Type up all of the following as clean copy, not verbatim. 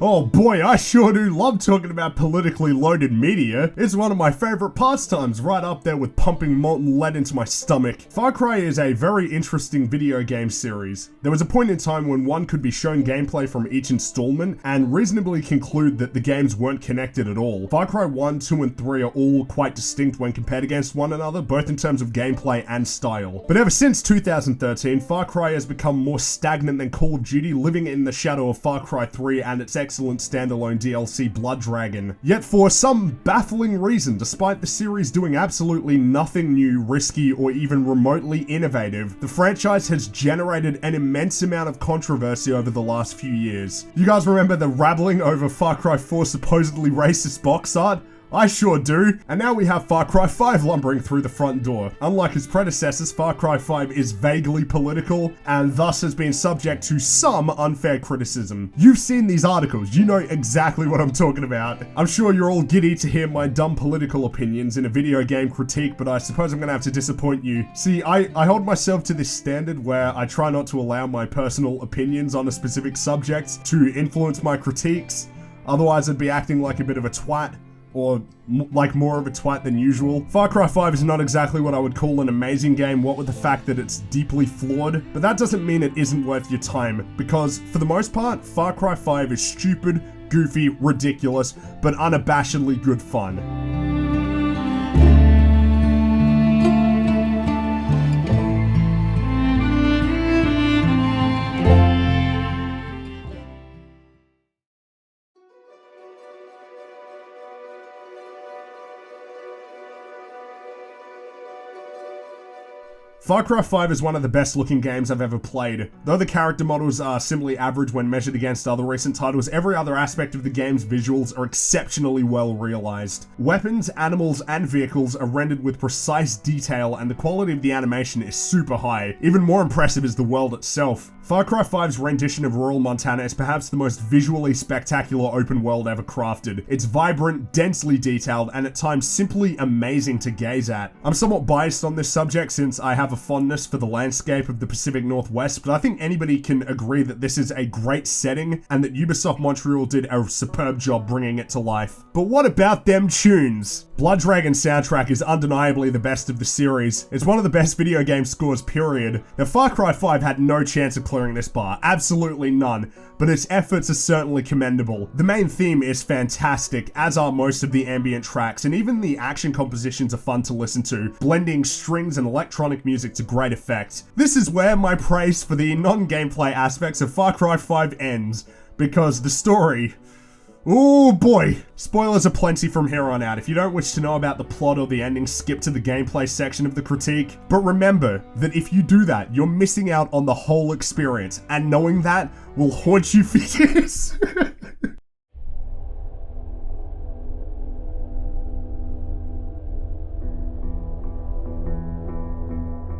Oh boy, I sure do love talking about politically loaded media. It's one of my favorite pastimes, right up there with pumping molten lead into my stomach. Far Cry is a very interesting video game series. There was a point in time when one could be shown gameplay from each installment and reasonably conclude that the games weren't connected at all. Far Cry 1, 2, and 3 are all quite distinct when compared against one another, both in terms of gameplay and style. But ever since 2013, Far Cry has become more stagnant than Call of Duty, living in the shadow of Far Cry 3 and its excellent standalone DLC Blood Dragon. Yet for some baffling reason, despite the series doing absolutely nothing new, risky, or even remotely innovative, the franchise has generated an immense amount of controversy over the last few years. You guys remember the rabbling over Far Cry 4's supposedly racist box art? I sure do. And now we have Far Cry 5 lumbering through the front door. Unlike his predecessors, Far Cry 5 is vaguely political and thus has been subject to some unfair criticism. You've seen these articles, you know exactly what I'm talking about. I'm sure you're all giddy to hear my dumb political opinions in a video game critique, but I suppose I'm gonna have to disappoint you. See, I hold myself to this standard where I try not to allow my personal opinions on a specific subject to influence my critiques. Otherwise I'd be acting like a bit of a twat. Or like more of a twat than usual. Far Cry 5 is not exactly what I would call an amazing game, what with the fact that it's deeply flawed, but that doesn't mean it isn't worth your time, because for the most part, Far Cry 5 is stupid, goofy, ridiculous, but unabashedly good fun. Far Cry 5 is one of the best looking games I've ever played. Though the character models are simply average when measured against other recent titles, every other aspect of the game's visuals are exceptionally well realized. Weapons, animals, and vehicles are rendered with precise detail, and the quality of the animation is super high. Even more impressive is the world itself. Far Cry 5's rendition of rural Montana is perhaps the most visually spectacular open world ever crafted. It's vibrant, densely detailed, and at times simply amazing to gaze at. I'm somewhat biased on this subject since I have a fondness for the landscape of the Pacific Northwest, but I think anybody can agree that this is a great setting and that Ubisoft Montreal did a superb job bringing it to life. But what about them tunes? Blood Dragon soundtrack is undeniably the best of the series. It's one of the best video game scores, period. Now Far Cry 5 had no chance of clearing this bar, absolutely none, but its efforts are certainly commendable. The main theme is fantastic, as are most of the ambient tracks, and even the action compositions are fun to listen to, blending strings and electronic music to great effect. This is where my praise for the non-gameplay aspects of Far Cry 5 ends, because the story... oh boy! Spoilers are plenty from here on out. If you don't wish to know about the plot or the ending, skip to the gameplay section of the critique. But remember that if you do that, you're missing out on the whole experience, and knowing that will haunt you for years.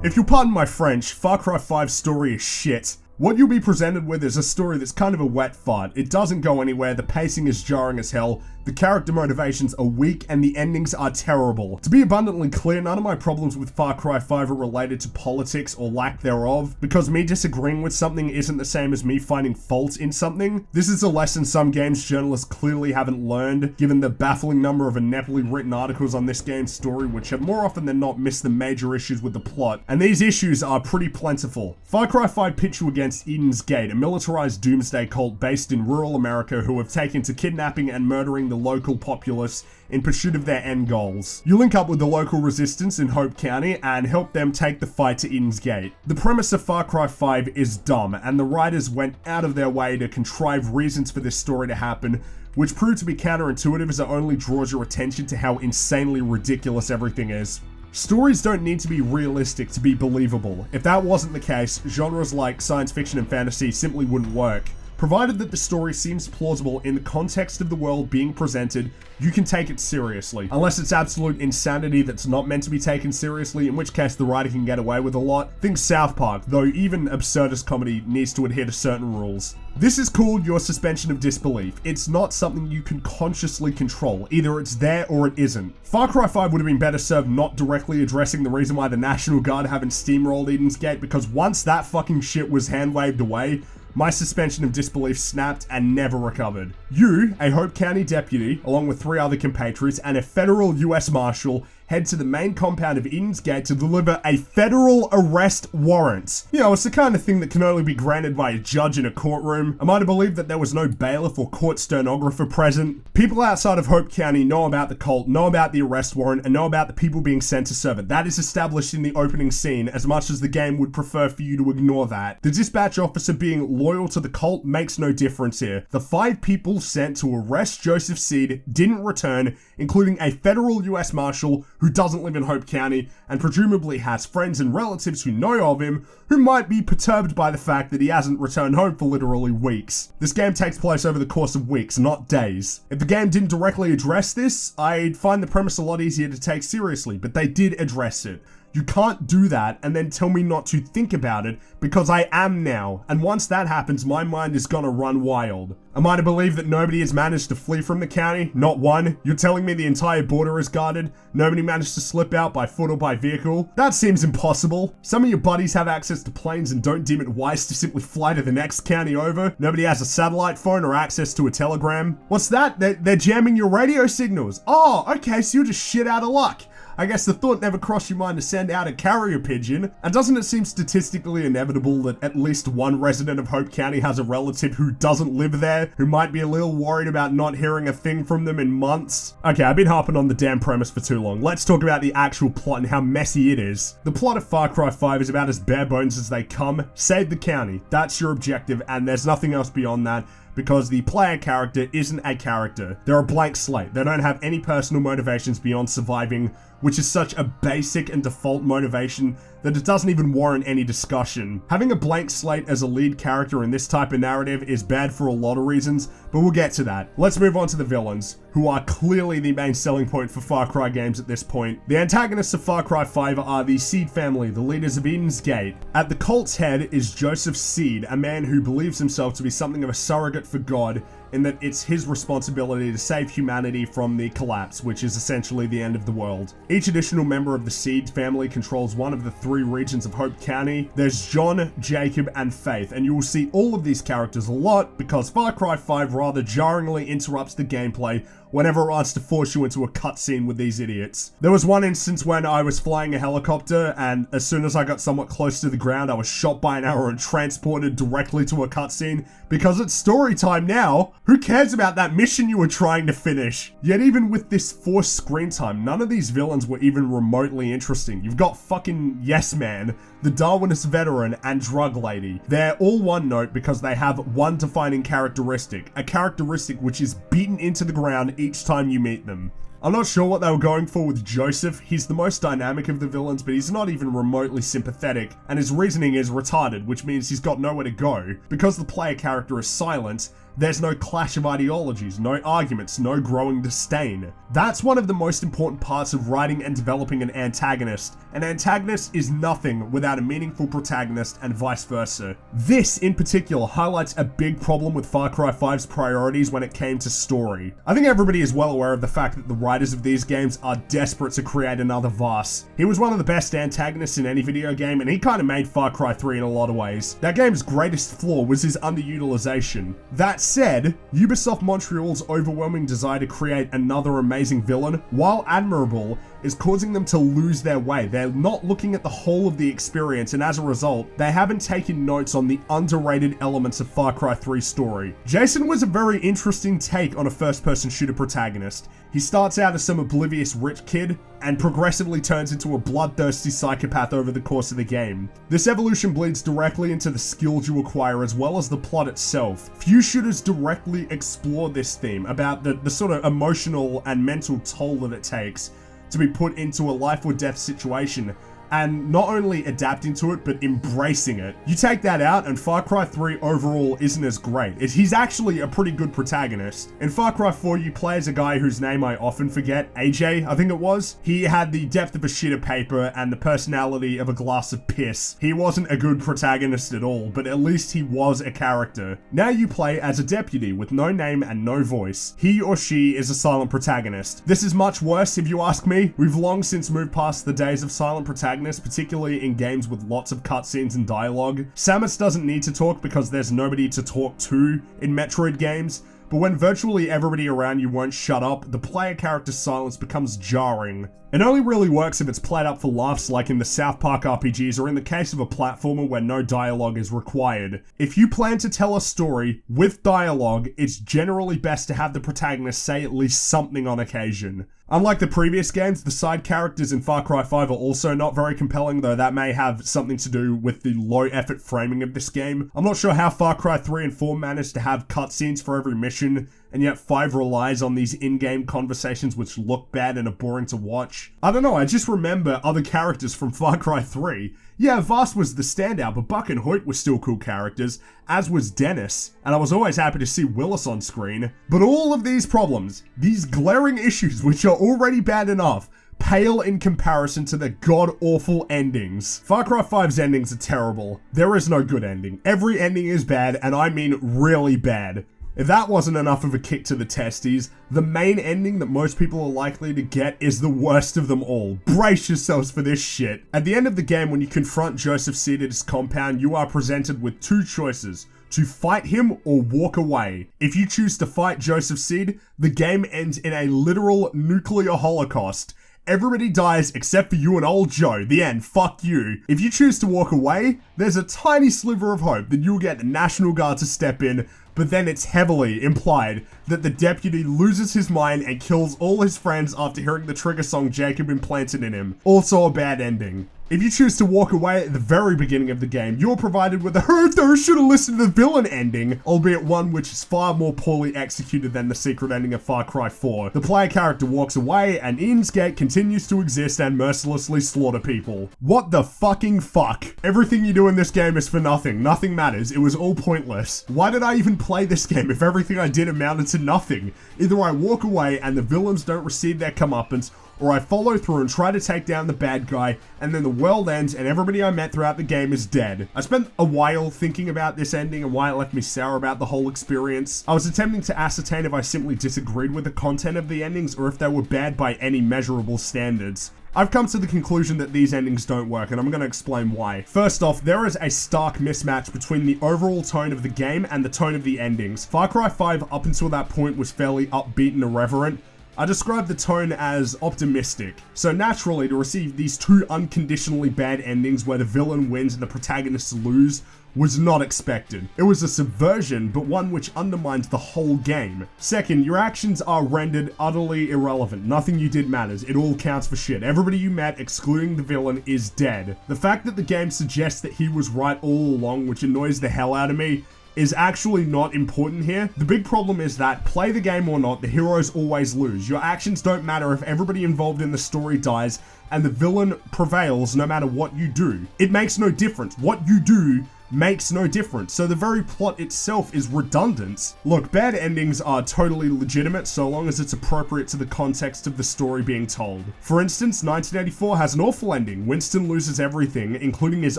If you'll pardon my French, Far Cry 5's story is shit. What you'll be presented with is a story that's kind of a wet fart. It doesn't go anywhere, the pacing is jarring as hell, the character motivations are weak, and the endings are terrible. To be abundantly clear, none of my problems with Far Cry 5 are related to politics or lack thereof, because me disagreeing with something isn't the same as me finding fault in something. This is a lesson some games journalists clearly haven't learned, given the baffling number of ineptly written articles on this game's story, which have more often than not missed the major issues with the plot, and these issues are pretty plentiful. Far Cry 5 pits you against Eden's Gate, a militarized doomsday cult based in rural America who have taken to kidnapping and murdering the local populace in pursuit of their end goals. You link up with the local resistance in Hope County and help them take the fight to Eden's Gate. The premise of Far Cry 5 is dumb, and the writers went out of their way to contrive reasons for this story to happen, which proved to be counterintuitive as it only draws your attention to how insanely ridiculous everything is. Stories don't need to be realistic to be believable. If that wasn't the case, genres like science fiction and fantasy simply wouldn't work. Provided that the story seems plausible in the context of the world being presented, you can take it seriously. Unless it's absolute insanity that's not meant to be taken seriously, in which case the writer can get away with a lot. Think South Park, though even absurdist comedy needs to adhere to certain rules. This is called your suspension of disbelief. It's not something you can consciously control. Either it's there or it isn't. Far Cry 5 would have been better served not directly addressing the reason why the National Guard haven't steamrolled Eden's Gate, because once that fucking shit was hand-waved away, My suspension of disbelief snapped and never recovered. You, a Hope County deputy, along with 3 other compatriots and a federal US Marshal, head to the main compound of Eden's Gate to deliver a federal arrest warrant. You know, it's the kind of thing that can only be granted by a judge in a courtroom. Am I to believe that there was no bailiff or court stenographer present? People outside of Hope County know about the cult, know about the arrest warrant, and know about the people being sent to serve it. That is established in the opening scene, as much as the game would prefer for you to ignore that. The dispatch officer being loyal to the cult makes no difference here. The 5 people sent to arrest Joseph Seed didn't return, including a federal US Marshal who doesn't live in Hope County and presumably has friends and relatives who know of him who might be perturbed by the fact that he hasn't returned home for literally weeks. This game takes place over the course of weeks, not days. If the game didn't directly address this, I'd find the premise a lot easier to take seriously, but they did address it. You can't do that and then tell me not to think about it, because I am now, and once that happens, my mind is gonna run wild. Am I to believe that nobody has managed to flee from the county? Not one? You're telling me the entire border is guarded? Nobody managed to slip out by foot or by vehicle? That seems impossible. Some of your buddies have access to planes and don't deem it wise to simply fly to the next county over. Nobody has a satellite phone or access to a telegram. What's that? They're jamming your radio signals. Oh, okay, so you're just shit out of luck. I guess the thought never crossed your mind to send out a carrier pigeon. And doesn't it seem statistically inevitable that at least one resident of Hope County has a relative who doesn't live there, who might be a little worried about not hearing a thing from them in months? Okay, I've been harping on the damn premise for too long. Let's talk about the actual plot and how messy it is. The plot of Far Cry 5 is about as bare bones as they come. Save the county. That's your objective, and there's nothing else beyond that, because the player character isn't a character. They're a blank slate. They don't have any personal motivations beyond surviving, which is such a basic and default motivation that it doesn't even warrant any discussion. Having a blank slate as a lead character in this type of narrative is bad for a lot of reasons, but we'll get to that. Let's move on to the villains, who are clearly the main selling point for Far Cry games at this point. The antagonists of Far Cry 5 are the Seed family, the leaders of Eden's Gate. At the cult's head is Joseph Seed, a man who believes himself to be something of a surrogate for God, in that it's his responsibility to save humanity from the collapse, which is essentially the end of the world. Each additional member of the Seed family controls one of the 3 regions of Hope County. There's John, Jacob, and Faith, and you will see all of these characters a lot because Far Cry 5 rather jarringly interrupts the gameplay whenever it wants to force you into a cutscene with these idiots. There was one instance when I was flying a helicopter, and as soon as I got somewhat close to the ground, I was shot by an arrow and transported directly to a cutscene, because it's story time now. Who cares about that mission you were trying to finish? Yet even with this forced screen time, none of these villains were even remotely interesting. You've got fucking Yes Man, the Darwinist veteran, and Drug Lady. They're all one note because they have one defining characteristic, a characteristic which is beaten into the ground each time you meet them. I'm not sure what they were going for with Joseph. He's the most dynamic of the villains, but he's not even remotely sympathetic, and his reasoning is retarded, which means he's got nowhere to go. Because the player character is silent, there's no clash of ideologies, no arguments, no growing disdain. That's one of the most important parts of writing and developing an antagonist. An antagonist is nothing without a meaningful protagonist, and vice versa. This, in particular, highlights a big problem with Far Cry 5's priorities when it came to story. I think everybody is well aware of the fact that the writers of these games are desperate to create another Voss. He was one of the best antagonists in any video game, and he kind of made Far Cry 3 in a lot of ways. That game's greatest flaw was his underutilization. That said, Ubisoft Montreal's overwhelming desire to create another amazing villain, while admirable, is causing them to lose their way. They're not looking at the whole of the experience, and as a result, they haven't taken notes on the underrated elements of Far Cry 3's story. Jason was a very interesting take on a first-person shooter protagonist. He starts out as some oblivious rich kid, and progressively turns into a bloodthirsty psychopath over the course of the game. This evolution bleeds directly into the skills you acquire as well as the plot itself. Few shooters directly explore this theme about the sort of emotional and mental toll that it takes to be put into a life or death situation, and not only adapting to it, but embracing it. You take that out, and Far Cry 3 overall isn't as great. He's actually a pretty good protagonist. In Far Cry 4, you play as a guy whose name I often forget, AJ, I think it was. He had the depth of a sheet of paper and the personality of a glass of piss. He wasn't a good protagonist at all, but at least he was a character. Now you play as a deputy with no name and no voice. He or she is a silent protagonist. This is much worse if you ask me. We've long since moved past the days of silent protagonists protagonist, particularly in games with lots of cutscenes and dialogue. Samus doesn't need to talk because there's nobody to talk to in Metroid games, but when virtually everybody around you won't shut up, the player character's silence becomes jarring. It only really works if it's played up for laughs like in the South Park RPGs or in the case of a platformer where no dialogue is required. If you plan to tell a story with dialogue, it's generally best to have the protagonist say at least something on occasion. Unlike the previous games, the side characters in Far Cry 5 are also not very compelling, though that may have something to do with the low effort framing of this game. I'm not sure how Far Cry 3 and 4 managed to have cutscenes for every mission, and yet 5 relies on these in-game conversations which look bad and are boring to watch. I don't know, I just remember other characters from Far Cry 3. Yeah, Vast was the standout, but Buck and Hoyt were still cool characters, as was Dennis, and I was always happy to see Willis on screen. But all of these problems, these glaring issues which are already bad enough, pale in comparison to the god-awful endings. Far Cry 5's endings are terrible. There is no good ending. Every ending is bad, and I mean really bad. If that wasn't enough of a kick to the testes, the main ending that most people are likely to get is the worst of them all. Brace yourselves for this shit. At the end of the game, when you confront Joseph Seed at his compound, you are presented with two choices: to fight him or walk away. If you choose to fight Joseph Seed, the game ends in a literal nuclear holocaust. Everybody dies except for you and old Joe. The end. Fuck you. If you choose to walk away, there's a tiny sliver of hope that you'll get the National Guard to step in, but then it's heavily implied that the deputy loses his mind and kills all his friends after hearing the trigger song Jacob implanted in him. Also a bad ending. If you choose to walk away at the very beginning of the game, you're provided with a "I should have listened to the villain" ending, albeit one which is far more poorly executed than the secret ending of Far Cry 4. The player character walks away, and Eden's Gate continues to exist and mercilessly slaughter people. What the fucking fuck? Everything you do in this game is for nothing. Nothing matters. It was all pointless. Why did I even play this game if everything I did amounted to nothing? Either I walk away and the villains don't receive their comeuppance, or I follow through and try to take down the bad guy, and then the world ends and everybody I met throughout the game is dead. I spent a while thinking about this ending and why it left me sour about the whole experience. I was attempting to ascertain if I simply disagreed with the content of the endings or if they were bad by any measurable standards. I've come to the conclusion that these endings don't work, and I'm going to explain why. First off, there is a stark mismatch between the overall tone of the game and the tone of the endings. Far Cry 5 up until that point was fairly upbeat and irreverent. I describe the tone as optimistic. So naturally, to receive these two unconditionally bad endings where the villain wins and the protagonists lose was not expected. It was a subversion, but one which undermines the whole game. Second, your actions are rendered utterly irrelevant. Nothing you did matters. It all counts for shit. Everybody you met, excluding the villain, is dead. The fact that the game suggests that he was right all along, which annoys the hell out of me, is actually not important here. The big problem is that, play the game or not, the heroes always lose. Your actions don't matter if everybody involved in the story dies, and the villain prevails no matter what you do. It makes no difference. What you do makes no difference, so the very plot itself is redundant. Look, bad endings are totally legitimate so long as it's appropriate to the context of the story being told. For instance, 1984 has an awful ending. Winston loses everything, including his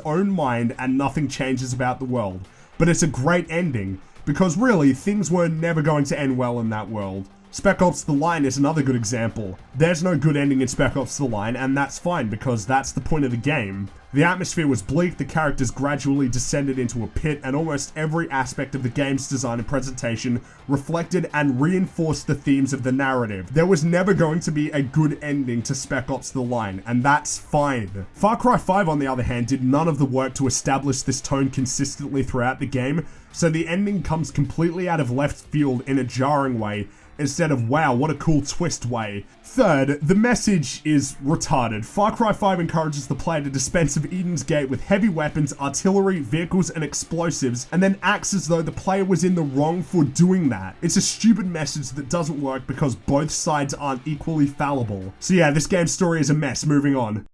own mind, and nothing changes about the world. But it's a great ending, because really, things were never going to end well in that world. Spec Ops The Line is another good example. There's no good ending in Spec Ops The Line, and that's fine, because that's the point of the game. The atmosphere was bleak, the characters gradually descended into a pit, and almost every aspect of the game's design and presentation reflected and reinforced the themes of the narrative. There was never going to be a good ending to Spec Ops The Line, and that's fine. Far Cry 5, on the other hand, did none of the work to establish this tone consistently throughout the game, so the ending comes completely out of left field in a jarring way, instead of wow, what a cool twist way. Third, the message is retarded. Far Cry 5 encourages the player to dispense of Eden's Gate with heavy weapons, artillery, vehicles, and explosives, and then acts as though the player was in the wrong for doing that. It's a stupid message that doesn't work because both sides aren't equally fallible. So yeah, this game's story is a mess. Moving on.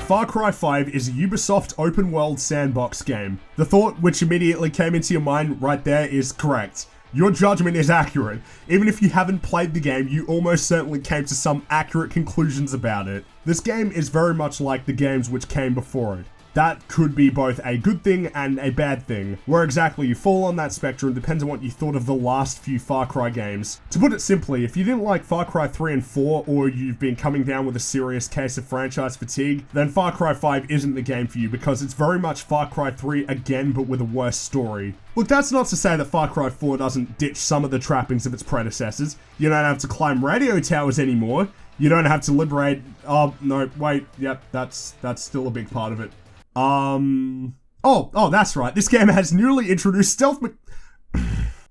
Far Cry 5 is a Ubisoft open-world sandbox game. The thought which immediately came into your mind right there is correct. Your judgment is accurate. Even if you haven't played the game, you almost certainly came to some accurate conclusions about it. This game is very much like the games which came before it. that could be both a good thing and a bad thing. Where exactly you fall on that spectrum depends on what you thought of the last few Far Cry games. To put it simply, if you didn't like Far Cry 3 and 4, or you've been coming down with a serious case of franchise fatigue, then Far Cry 5 isn't the game for you, because it's very much Far Cry 3 again, but with a worse story. Look, that's not to say that Far Cry 4 doesn't ditch some of the trappings of its predecessors. You don't have to climb radio towers anymore. You don't have to liberate... Oh, no, wait. Yep, that's still a big part of it. Oh, that's right. This game has newly introduced stealth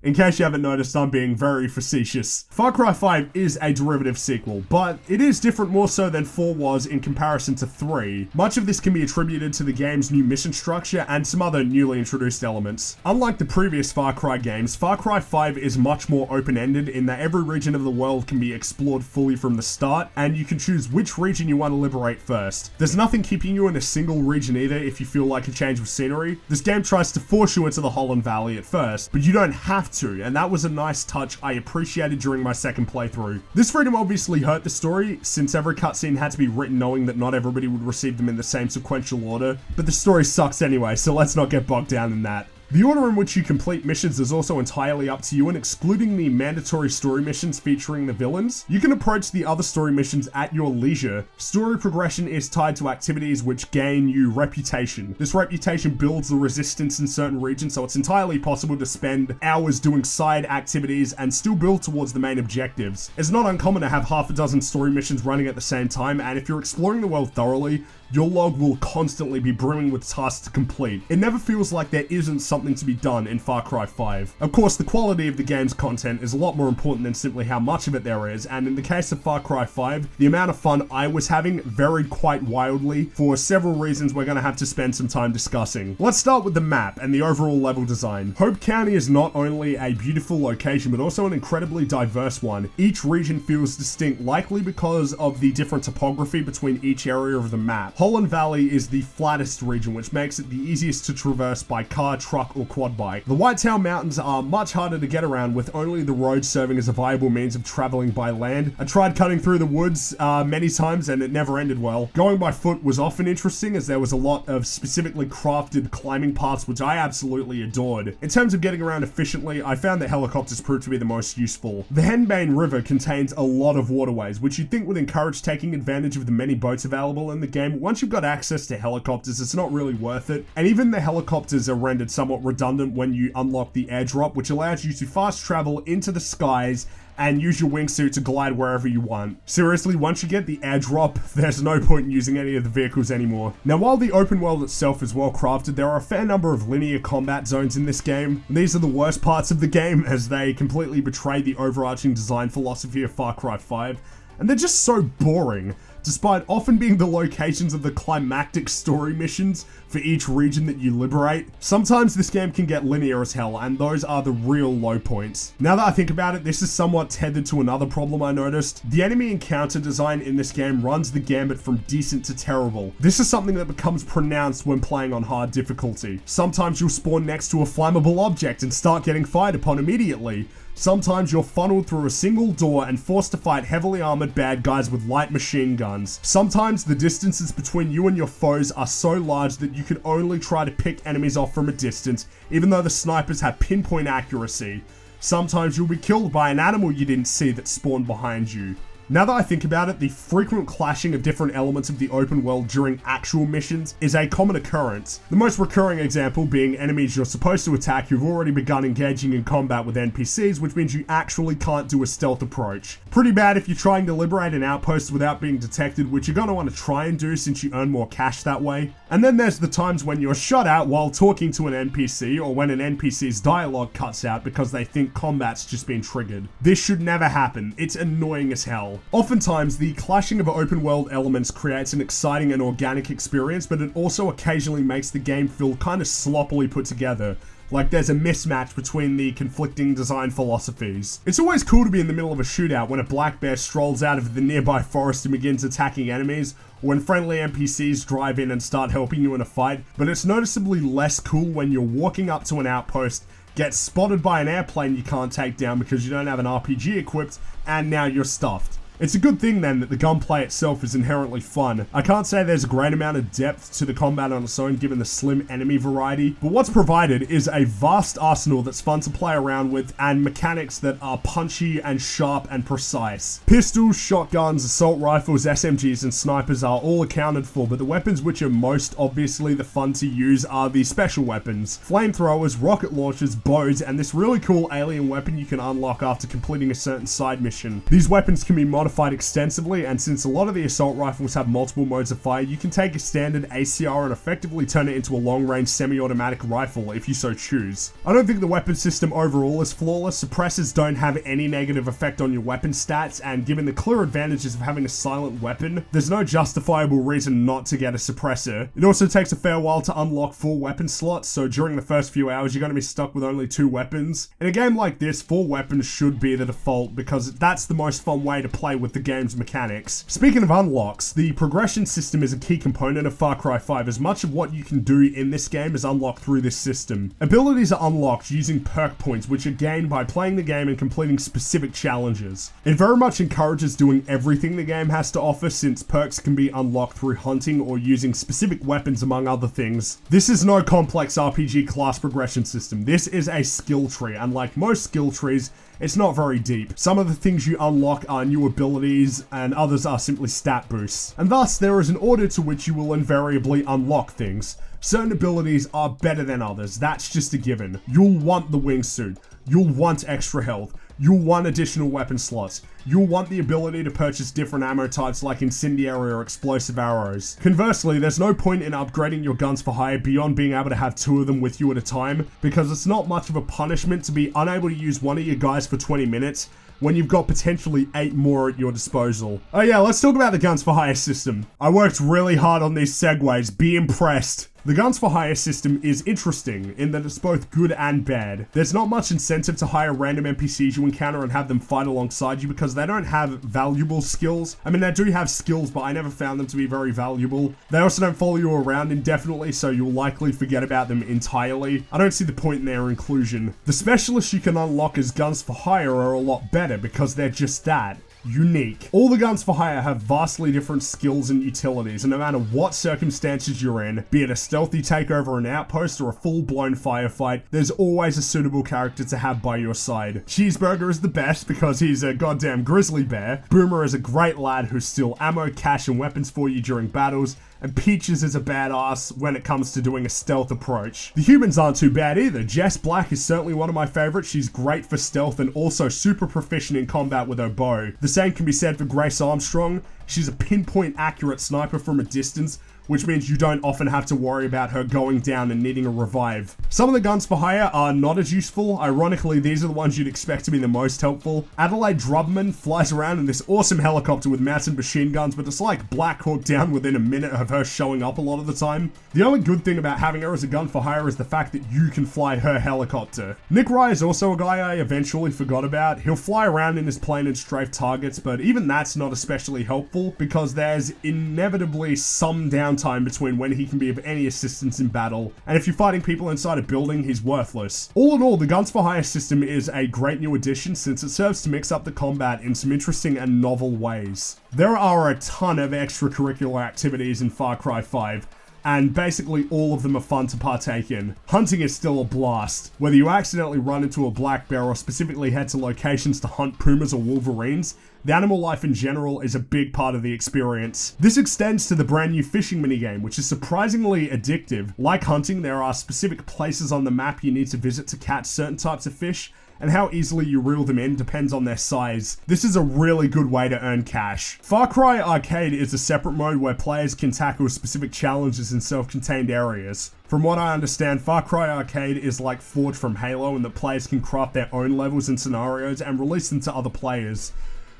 In case you haven't noticed, I'm being very facetious. Far Cry 5 is a derivative sequel, but it is different more so than 4 was in comparison to 3. Much of this can be attributed to the game's new mission structure and some other newly introduced elements. Unlike the previous Far Cry games, Far Cry 5 is much more open-ended in that every region of the world can be explored fully from the start, and you can choose which region you want to liberate first. There's nothing keeping you in a single region either if you feel like a change of scenery. This game tries to force you into the Holland Valley at first, but you don't have to, and that was a nice touch I appreciated during my second playthrough. This freedom obviously hurt the story, since every cutscene had to be written knowing that not everybody would receive them in the same sequential order, but the story sucks anyway, so let's not get bogged down in that. The order in which you complete missions is also entirely up to you, and excluding the mandatory story missions featuring the villains, you can approach the other story missions at your leisure. Story progression is tied to activities which gain you reputation. This reputation builds the resistance in certain regions, so it's entirely possible to spend hours doing side activities and still build towards the main objectives. It's not uncommon to have half a dozen story missions running at the same time, and if you're exploring the world thoroughly, your log will constantly be brimming with tasks to complete. It never feels like there isn't something to be done in Far Cry 5. Of course, the quality of the game's content is a lot more important than simply how much of it there is, and in the case of Far Cry 5, the amount of fun I was having varied quite wildly for several reasons we're going to have to spend some time discussing. Let's start with the map and the overall level design. Hope County is not only a beautiful location, but also an incredibly diverse one. Each region feels distinct, likely because of the different topography between each area of the map. Holland Valley is the flattest region, which makes it the easiest to traverse by car, truck, or quad bike. The Whitetail Mountains are much harder to get around, with only the road serving as a viable means of traveling by land. I tried cutting through the woods many times, and it never ended well. Going by foot was often interesting, as there was a lot of specifically crafted climbing paths, which I absolutely adored. In terms of getting around efficiently, I found that helicopters proved to be the most useful. The Henbane River contains a lot of waterways, which you'd think would encourage taking advantage of the many boats available in the game. Once you've got access to helicopters, it's not really worth it, and even the helicopters are rendered somewhat redundant when you unlock the airdrop, which allows you to fast travel into the skies and use your wingsuit to glide wherever you want. Seriously, once you get the airdrop, there's no point in using any of the vehicles anymore. Now, while the open world itself is well crafted, there are a fair number of linear combat zones in this game. These are the worst parts of the game, as they completely betray the overarching design philosophy of Far Cry 5, and they're just so boring. Despite often being the locations of the climactic story missions for each region that you liberate, sometimes this game can get linear as hell, and those are the real low points. Now that I think about it, this is somewhat tethered to another problem I noticed. The enemy encounter design in this game runs the gambit from decent to terrible. This is something that becomes pronounced when playing on hard difficulty. Sometimes you'll spawn next to a flammable object and start getting fired upon immediately. Sometimes you're funneled through a single door and forced to fight heavily armored bad guys with light machine guns. Sometimes the distances between you and your foes are so large that you can only try to pick enemies off from a distance, even though the snipers have pinpoint accuracy. Sometimes you'll be killed by an animal you didn't see that spawned behind you. Now that I think about it, the frequent clashing of different elements of the open world during actual missions is a common occurrence. The most recurring example being enemies you're supposed to attack who've already begun engaging in combat with NPCs, which means you actually can't do a stealth approach. Pretty bad if you're trying to liberate an outpost without being detected, which you're going to want to try and do since you earn more cash that way. And then there's the times when you're shot at while talking to an NPC, or when an NPC's dialogue cuts out because they think combat's just been triggered. This should never happen. It's annoying as hell. Oftentimes, the clashing of open world elements creates an exciting and organic experience, but it also occasionally makes the game feel kind of sloppily put together. Like there's a mismatch between the conflicting design philosophies. It's always cool to be in the middle of a shootout when a black bear strolls out of the nearby forest and begins attacking enemies, or when friendly NPCs drive in and start helping you in a fight, but it's noticeably less cool when you're walking up to an outpost, get spotted by an airplane you can't take down because you don't have an RPG equipped, and now you're stuffed. It's a good thing then that the gunplay itself is inherently fun. I can't say there's a great amount of depth to the combat on its own given the slim enemy variety, but what's provided is a vast arsenal that's fun to play around with and mechanics that are punchy and sharp and precise. Pistols, shotguns, assault rifles, SMGs and snipers are all accounted for, but the weapons which are most obviously the fun to use are the special weapons. Flamethrowers, rocket launchers, bows, and this really cool alien weapon you can unlock after completing a certain side mission. These weapons can be modified extensively, and since a lot of the assault rifles have multiple modes of fire, you can take a standard ACR and effectively turn it into a long-range semi-automatic rifle if you so choose. I don't think the weapon system overall is flawless. Suppressors don't have any negative effect on your weapon stats, and given the clear advantages of having a silent weapon, there's no justifiable reason not to get a suppressor. It also takes a fair while to unlock 4 weapon slots, so during the first few hours you're going to be stuck with only 2 weapons. In a game like this, 4 weapons should be the default because that's the most fun way to play with the game's mechanics. Speaking of unlocks, the progression system is a key component of Far Cry 5, as much of what you can do in this game is unlocked through this system. Abilities are unlocked using perk points, which are gained by playing the game and completing specific challenges. It very much encourages doing everything the game has to offer, since perks can be unlocked through hunting or using specific weapons among other things. This is no complex RPG class progression system. This is a skill tree, and like most skill trees, it's not very deep. Some of the things you unlock are new abilities, and others are simply stat boosts. And thus, there is an order to which you will invariably unlock things. Certain abilities are better than others, that's just a given. You'll want the wingsuit. You'll want extra health. You'll want additional weapon slots. You'll want the ability to purchase different ammo types like incendiary or explosive arrows. Conversely, there's no point in upgrading your guns for hire beyond being able to have 2 of them with you at a time, because it's not much of a punishment to be unable to use one of your guys for 20 minutes when you've got potentially 8 more at your disposal. Oh yeah, let's talk about the guns for hire system. I worked really hard on these segues, be impressed. The guns for hire system is interesting in that it's both good and bad. There's not much incentive to hire random NPCs you encounter and have them fight alongside you because they don't have valuable skills. I mean, they do have skills, but I never found them to be very valuable. They also don't follow you around indefinitely, so you'll likely forget about them entirely. I don't see the point in their inclusion. The specialists you can unlock as guns for hire are a lot better because they're just that. Unique. All the guns for hire have vastly different skills and utilities, and no matter what circumstances you're in, be it a stealthy takeover an outpost or a full-blown firefight, there's always a suitable character to have by your side. Cheeseburger is the best because he's a goddamn grizzly bear. Boomer is a great lad who's still ammo, cash, and weapons for you during battles, and Peaches is a badass when it comes to doing a stealth approach. The humans aren't too bad either. Jess Black is certainly one of my favorites. She's great for stealth and also super proficient in combat with her bow. The same can be said for Grace Armstrong. She's a pinpoint accurate sniper from a distance, which means you don't often have to worry about her going down and needing a revive. Some of the guns for hire are not as useful. Ironically, these are the ones you'd expect to be the most helpful. Adelaide Drubman flies around in this awesome helicopter with mounted machine guns, but it's like Black Hawk Down within a minute of her showing up a lot of the time. The only good thing about having her as a gun for hire is the fact that you can fly her helicopter. Nick Rye is also a guy I eventually forgot about. He'll fly around in his plane and strafe targets, but even that's not especially helpful because there's inevitably some downtime between when he can be of any assistance in battle, and if you're fighting people inside a building, he's worthless. All in all, the guns for hire system is a great new addition since it serves to mix up the combat in some interesting and novel ways. There are a ton of extracurricular activities in Far Cry 5, and basically all of them are fun to partake in. Hunting is still a blast. Whether you accidentally run into a black bear or specifically head to locations to hunt pumas or wolverines, the animal life in general is a big part of the experience. This extends to the brand new fishing minigame, which is surprisingly addictive. Like hunting, there are specific places on the map you need to visit to catch certain types of fish, and how easily you reel them in depends on their size. This is a really good way to earn cash. Far Cry Arcade is a separate mode where players can tackle specific challenges in self-contained areas. From what I understand, Far Cry Arcade is like Forge from Halo in that players can craft their own levels and scenarios and release them to other players.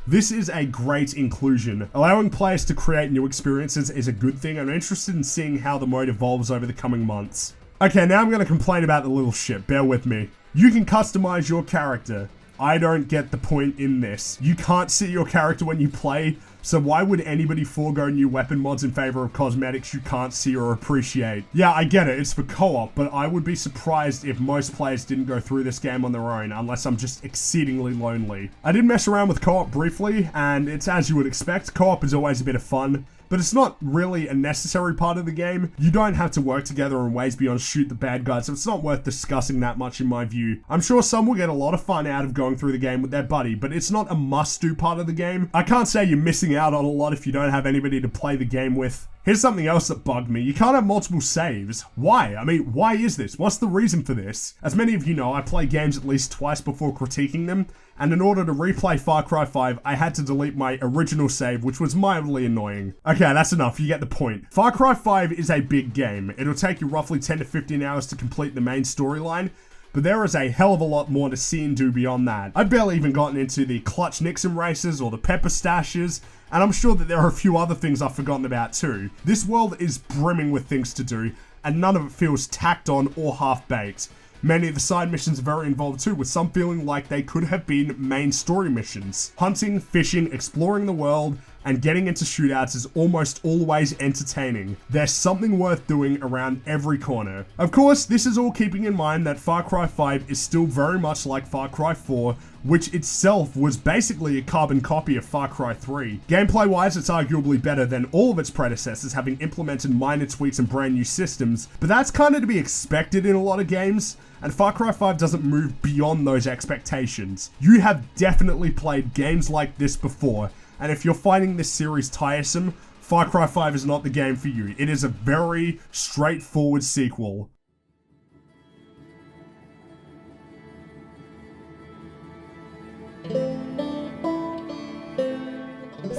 This is a great inclusion. Allowing players to create new experiences is a good thing. I'm interested in seeing how the mode evolves over the coming months. Okay, now I'm going to complain about the little shit. Bear with me. You can customize your character. I don't get the point in this. You can't see your character when you play. So why would anybody forego new weapon mods in favor of cosmetics you can't see or appreciate? Yeah, I get it, it's for co-op, but I would be surprised if most players didn't go through this game on their own, unless I'm just exceedingly lonely. I did mess around with co-op briefly, and it's as you would expect. Co-op is always a bit of fun, but it's not really a necessary part of the game. You don't have to work together in ways beyond shoot the bad guys, so it's not worth discussing that much in my view. I'm sure some will get a lot of fun out of going through the game with their buddy, but it's not a must-do part of the game. I can't say you're missing out on a lot if you don't have anybody to play the game with. Here's something else that bugged me. You can't have multiple saves. Why? I mean, why is this? What's the reason for this? As many of you know, I play games at least twice before critiquing them, and in order to replay Far Cry 5, I had to delete my original save, which was mildly annoying. Okay, that's enough, you get the point. Far Cry 5 is a big game. It'll take you roughly 10 to 15 hours to complete the main storyline, but there is a hell of a lot more to see and do beyond that. I've barely even gotten into the Clutch Nixon races or the pepper stashes, and I'm sure that there are a few other things I've forgotten about too. This world is brimming with things to do, and none of it feels tacked on or half-baked. Many of the side missions are very involved too, with some feeling like they could have been main story missions. Hunting, fishing, exploring the world, and getting into shootouts is almost always entertaining. There's something worth doing around every corner. Of course, this is all keeping in mind that Far Cry 5 is still very much like Far Cry 4, which itself was basically a carbon copy of Far Cry 3. Gameplay-wise, it's arguably better than all of its predecessors, having implemented minor tweaks and brand new systems, but that's kind of to be expected in a lot of games, and Far Cry 5 doesn't move beyond those expectations. You have definitely played games like this before, and if you're finding this series tiresome, Far Cry 5 is not the game for you. It is a very straightforward sequel.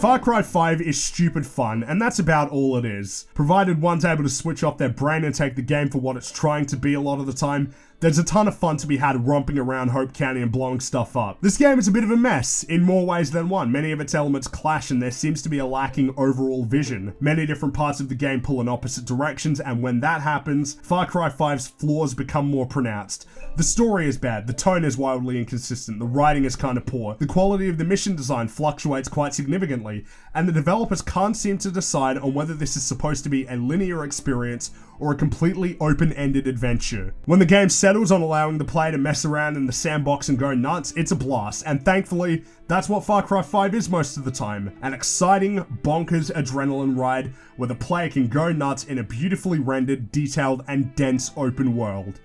Far Cry 5 is stupid fun, and that's about all it is. Provided one's able to switch off their brain and take the game for what it's trying to be a lot of the time, there's a ton of fun to be had romping around Hope County and blowing stuff up. This game is a bit of a mess, in more ways than one. Many of its elements clash and there seems to be a lacking overall vision. Many different parts of the game pull in opposite directions, and when that happens, Far Cry 5's flaws become more pronounced. The story is bad, the tone is wildly inconsistent, the writing is kinda poor, the quality of the mission design fluctuates quite significantly, and the developers can't seem to decide on whether this is supposed to be a linear experience or a completely open-ended adventure. When the game settles on allowing the player to mess around in the sandbox and go nuts, it's a blast, and thankfully, that's what Far Cry 5 is most of the time. An exciting, bonkers adrenaline ride where the player can go nuts in a beautifully rendered, detailed, and dense open world.